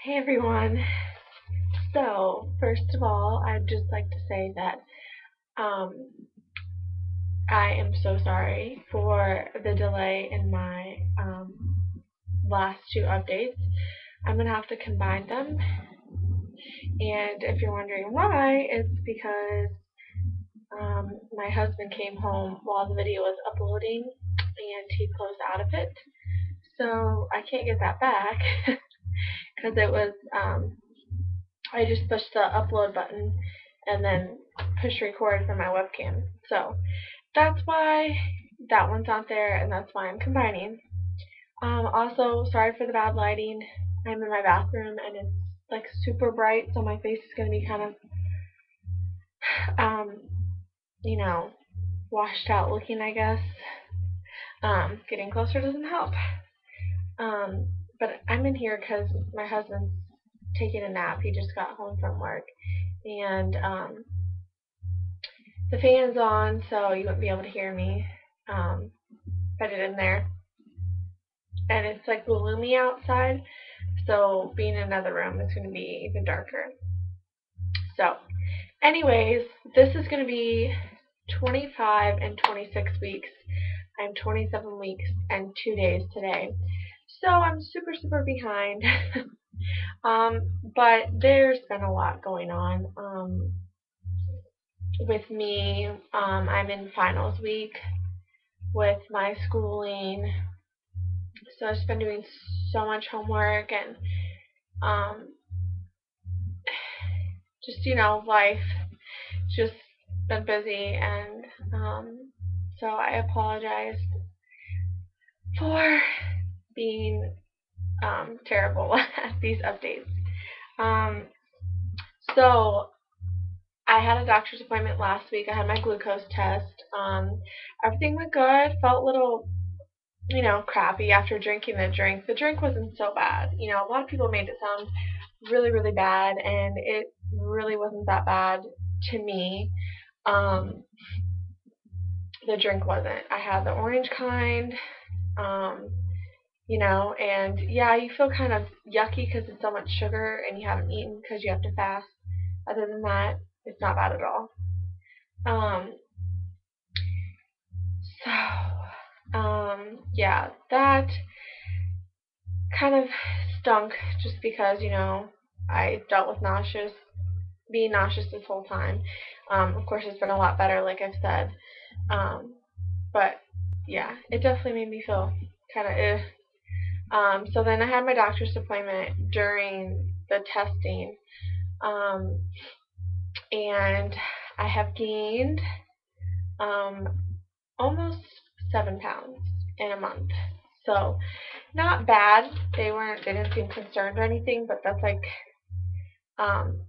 Hey everyone. So, first of all, I'd just like to say that um, I am so sorry for the delay in my last two updates. I'm going to have to combine them. And if you're wondering why, it's because my husband came home while the video was uploading and he closed out of it. So, I can't get that back because it was I just pushed the upload button and then push record from my webcam. So that's why that one's not there, and that's why I'm combining. Also, sorry for the bad lighting. I'm in my bathroom and it's like super bright, so my face is going to be kind of, um, you know, washed out looking, I guess. Getting closer doesn't help. But I'm in here because my husband's taking a nap. He just got home from work, and the fan's on, so you wouldn't be able to hear me. Put it in there. And it's like gloomy outside, so being in another room is going to be even darker. So, anyways, this is going to be 25 and 26 weeks. I'm 27 weeks and 2 days today. So I'm super, super behind. But there's been a lot going on. With me, I'm in finals week with my schooling, so I've just been doing so much homework and um, just life. Just been busy, and so I apologize for being terrible at these updates. Um, so I had a doctor's appointment last week. I had my glucose test. Everything went good. Felt a little crappy after drinking the drink. The drink wasn't so bad. A lot of people made it sound really, really bad, and it really wasn't that bad to me. Um, the drink wasn't. I had the orange kind, um, and yeah, you feel kind of yucky because it's so much sugar and you haven't eaten because you have to fast. Other than that, it's not bad at all. Um, yeah, that kind of stunk just because, I dealt with being nauseous this whole time. Of course, it's been a lot better, like I've said. But yeah, it definitely made me feel kind of so then I had my doctor's appointment during the testing, um, and I have gained um, almost 7 pounds in a month. So not bad. They didn't seem concerned or anything, but that's like um,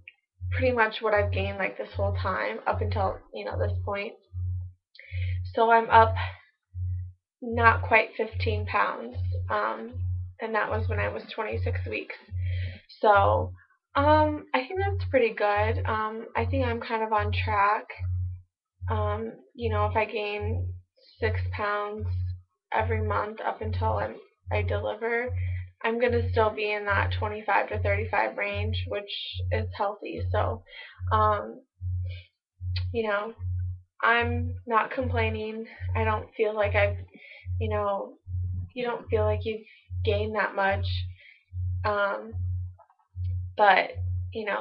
pretty much what I've gained like this whole time up until this point. So I'm up not quite 15 pounds, um, and that was when I was 26 weeks. So I think that's pretty good. I think I'm kind of on track. If I gain 6 pounds every month up until I deliver, I'm gonna still be in that 25 to 35 range, which is healthy. So, um, you know, I'm not complaining. I don't feel like you know, you don't feel like you've gained that much. Um, but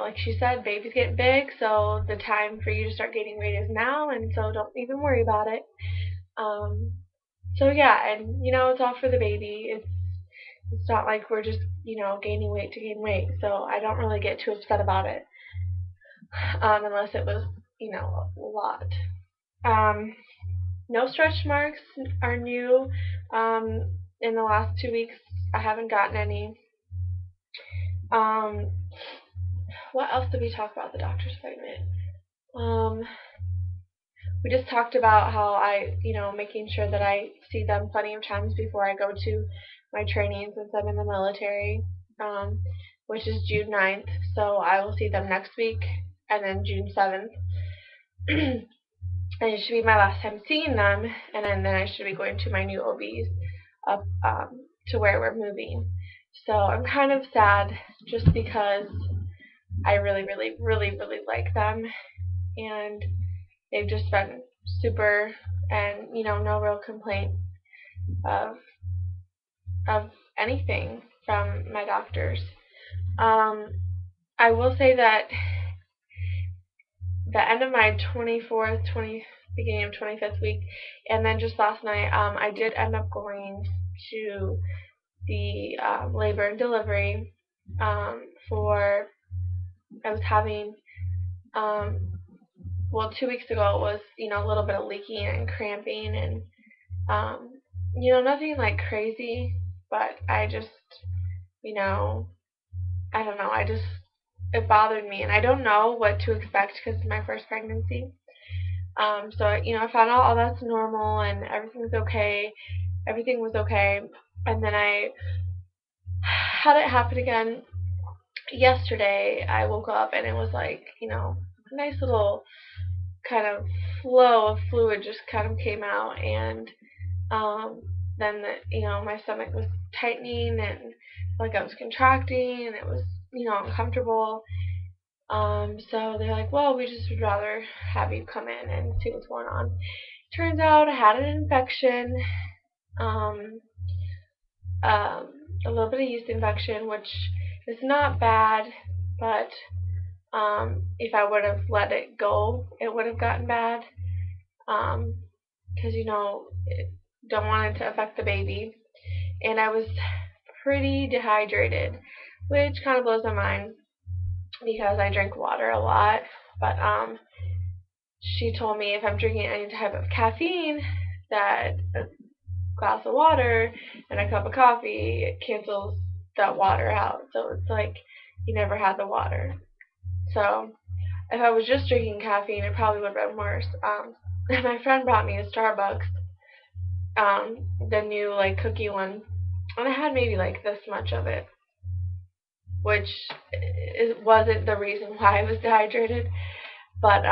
like she said, babies get big, so the time for you to start gaining weight is now, and so don't even worry about it. Um, so yeah, and it's all for the baby. It's not like we're just gaining weight to gain weight. So I don't really get too upset about it, unless it was a lot. Um, no stretch marks are new. In the last 2 weeks, I haven't gotten any. Um, what else did we talk about at the doctor's appointment? Um, we just talked about how making sure that I see them plenty of times before I go to my training since I'm in the military, um, which is June 9th. So I will see them next week and then June 7th. And it should be my last time seeing them, and then I should be going to my new OBs up to where we're moving. So I'm kind of sad just because I really, really, really, really like them, and they've just been super, and no real complaint of of anything from my doctors. Um, I will say that the end of my 24th, beginning of 25th week, and then just last night, I did end up going to the labor and delivery for, I was having, well, 2 weeks ago it was, a little bit of leaking and cramping and, nothing like crazy, but I just, I don't know, it bothered me, and I don't know what to expect because it's my first pregnancy. So, I found out all that's normal and everything's okay. Everything was okay. And then I had it happen again yesterday. I woke up and it was like, a nice little kind of flow of fluid just kind of came out. And then, my stomach was tightening and like I was contracting and it was, uncomfortable. So they're like, well, we just would rather have you come in and see what's going on. Turns out I had an infection, um, um, a little bit of yeast infection, which is not bad, but if I would have let it go, it would have gotten bad. Because don't want it to affect the baby. And I was pretty dehydrated, which kind of blows my mind because I drink water a lot. But she told me if I'm drinking any type of caffeine, that a glass of water and a cup of coffee, it cancels that water out. So it's like you never had the water. So if I was just drinking caffeine, it probably would have been worse. My friend brought me a Starbucks, the new like cookie one, and I had maybe like this much of it, which wasn't the reason why I was dehydrated. But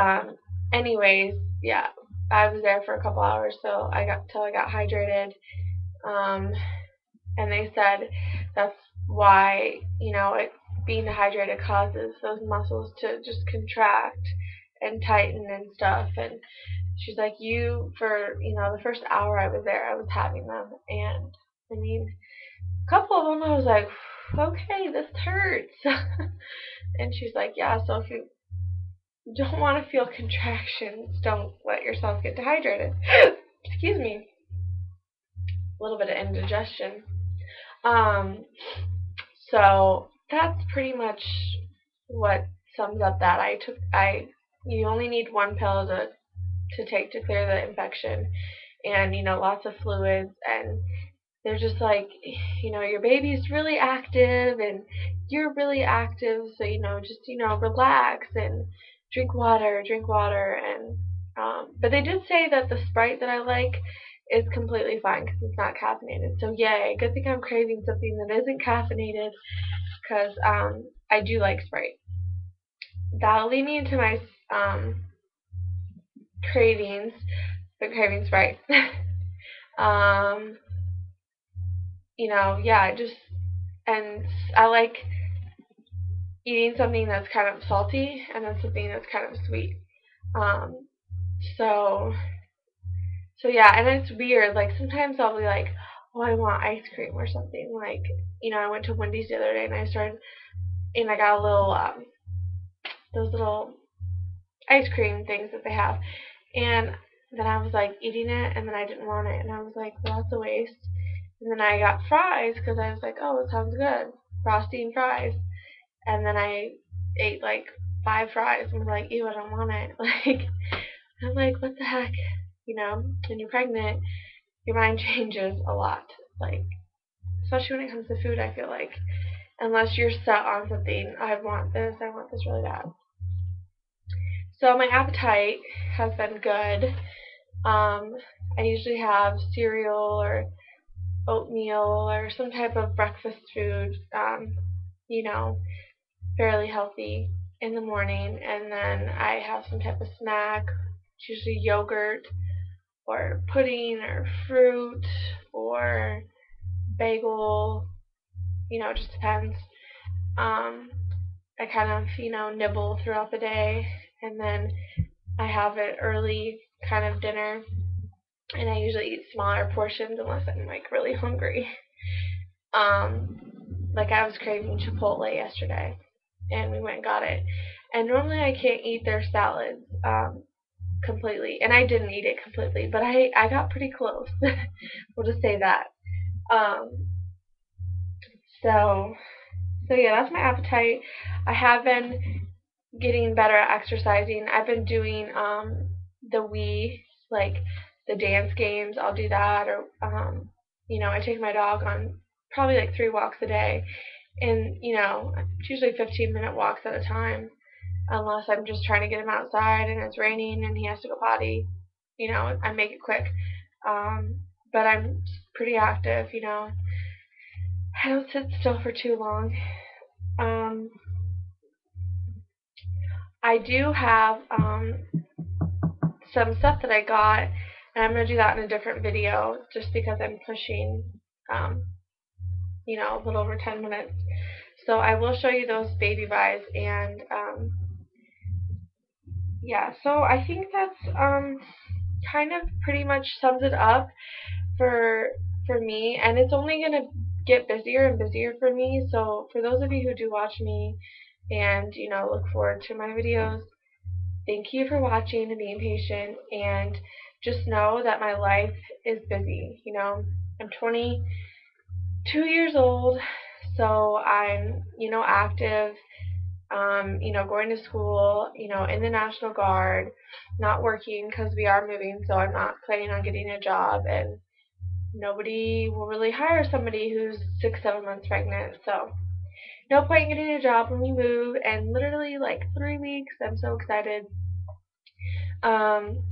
anyways, yeah, I was there for a couple hours, so I got hydrated. Um, and they said that's why it being dehydrated causes those muscles to just contract and tighten and stuff. And she's like, you for the first hour I was there, I was having them, and I mean, a couple of them I was like, okay, this hurts. And she's like, yeah, so if you don't want to feel contractions, don't let yourself get dehydrated. Excuse me, a little bit of indigestion. Um, so that's pretty much what sums up that. You only need one pill to take to clear the infection, and lots of fluids, and they're just like, your baby's really active and you're really active, so just relax and drink water, and but they did say that the Sprite that I like is completely fine because it's not caffeinated. So yay, good thing I'm craving something that isn't caffeinated because I do like Sprite. That'll lead me into my cravings, the craving Sprite. um, yeah, just and I like eating something that's kind of salty and then something that's kind of sweet. Um, so yeah, and it's weird. Like sometimes I'll be like, oh, I want ice cream or something. Like I went to Wendy's the other day and I got a little those little ice cream things that they have, and then I was like eating it and then I didn't want it and I was like, well, that's a waste. And then I got fries because I was like, oh, it sounds good, frosty and fries. And then I ate like 5 fries and was like, ew, I don't want it. Like, I'm like, what the heck? When you're pregnant, your mind changes a lot. Like, especially when it comes to food, I feel like. Unless you're set on something, I want this really bad. So my appetite has been good. I usually have cereal or oatmeal or some type of breakfast food, you know, fairly healthy in the morning, and then I have some type of snack, usually yogurt or pudding or fruit or bagel, It just depends. I kind of, nibble throughout the day, and then I have an early kind of dinner, and I usually eat smaller portions unless I'm like really hungry. Um, like I was craving Chipotle yesterday, and we went and got it. And normally I can't eat their salads completely, and I didn't eat it completely, but I got pretty close. We'll just say that. Um, so so yeah, that's my appetite. I have been getting better at exercising. I've been doing the Wii, like the dance games. I'll do that, or I take my dog on probably like 3 walks a day, and it's usually 15-minute walks at a time, unless I'm just trying to get him outside and it's raining and he has to go potty. I make it quick. But I'm pretty active. I don't sit still for too long. Um, I do have some stuff that I got, and I'm going to do that in a different video just because I'm pushing, um, a little over 10 minutes. So I will show you those baby buys, and yeah, so I think that's kind of pretty much sums it up for me, and it's only going to get busier and busier for me. So for those of you who do watch me and look forward to my videos, thank you for watching and being patient, and just know that my life is busy. I'm 22 years old, so I'm, active, going to school, in the National Guard, not working because we are moving, so I'm not planning on getting a job, and nobody will really hire somebody who's 6, 7 months pregnant, so no point in getting a job when we move, and literally like 3 weeks, I'm so excited. Um,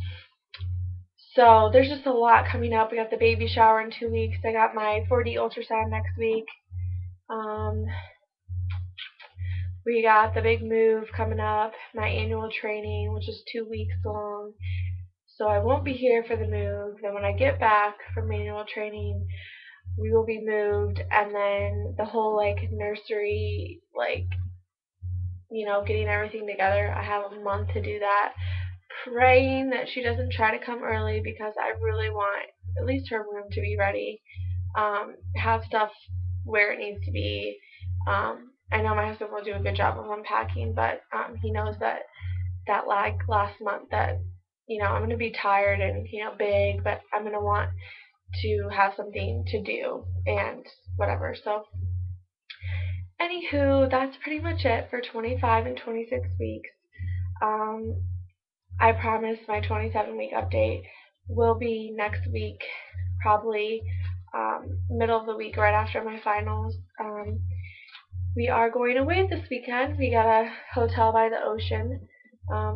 so there's just a lot coming up. We got the baby shower in 2 weeks. I got my 4D ultrasound next week. Um, we got the big move coming up, my annual training, which is 2 weeks long. So I won't be here for the move. Then when I get back from annual training, we will be moved, and then the whole like nursery, like getting everything together. I have a month to do that. Praying that she doesn't try to come early because I really want at least her room to be ready. Have stuff where it needs to be. I know my husband will do a good job of unpacking, but he knows that last month that I'm going to be tired and big, but I'm going to want to have something to do and whatever. So anywho, that's pretty much it for 25 and 26 weeks. Um, I promise my 27-week update will be next week, probably middle of the week, right after my finals. We are going away this weekend. We got a hotel by the ocean,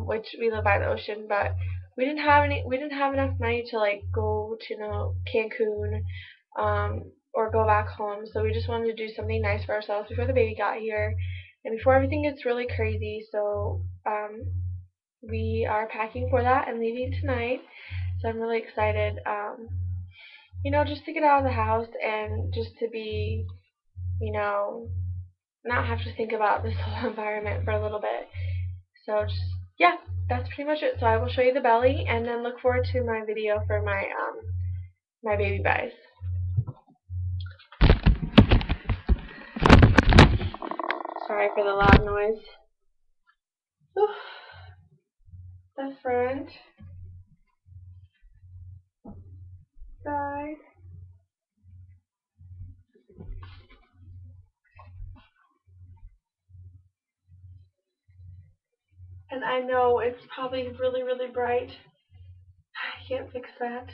which we live by the ocean, but we didn't have enough money to like go to Cancun, or go back home. So we just wanted to do something nice for ourselves before the baby got here, and before everything gets really crazy. So we are packing for that and leaving tonight. So I'm really excited. Just to get out of the house and just to be, not have to think about this whole environment for a little bit. So just, yeah, that's pretty much it. So I will show you the belly, and then look forward to my video for my my baby buys. Sorry for the loud noise. The front side. And I know it's probably really, really bright. I can't fix that.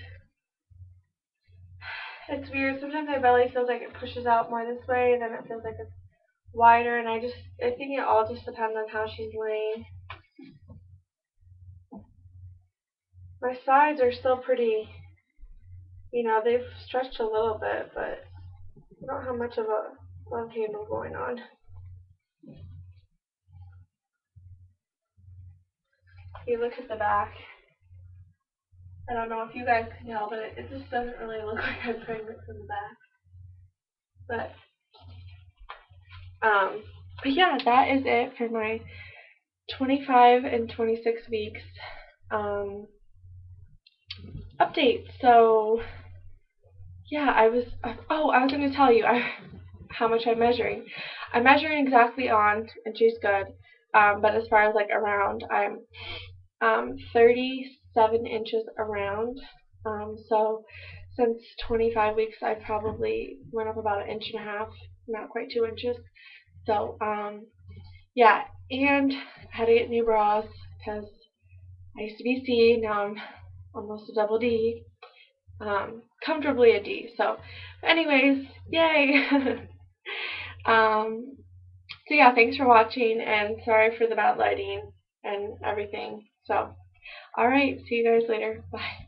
It's weird. Sometimes my belly feels like it pushes out more this way, and then it feels like it's wider, and I think it all just depends on how she's laying. My sides are still pretty, they've stretched a little bit, but I don't have much of a love handle going on. If you look at the back, I don't know if you guys can tell, but it just doesn't really look like I'm pregnant from the back. But But yeah, that is it for my 25 and 26 weeks update. So yeah, I was going to tell you how much I'm measuring. I'm measuring exactly on, and she's good. But as far as like around, I'm 37 inches around. So since 25 weeks, I probably went up about an inch and a half, not quite 2 inches. So yeah, and I had to get new bras because I used to be C, now I'm almost a double D. Comfortably a D. So, anyways, yay! um, so yeah, thanks for watching, and sorry for the bad lighting and everything. So, alright, see you guys later. Bye.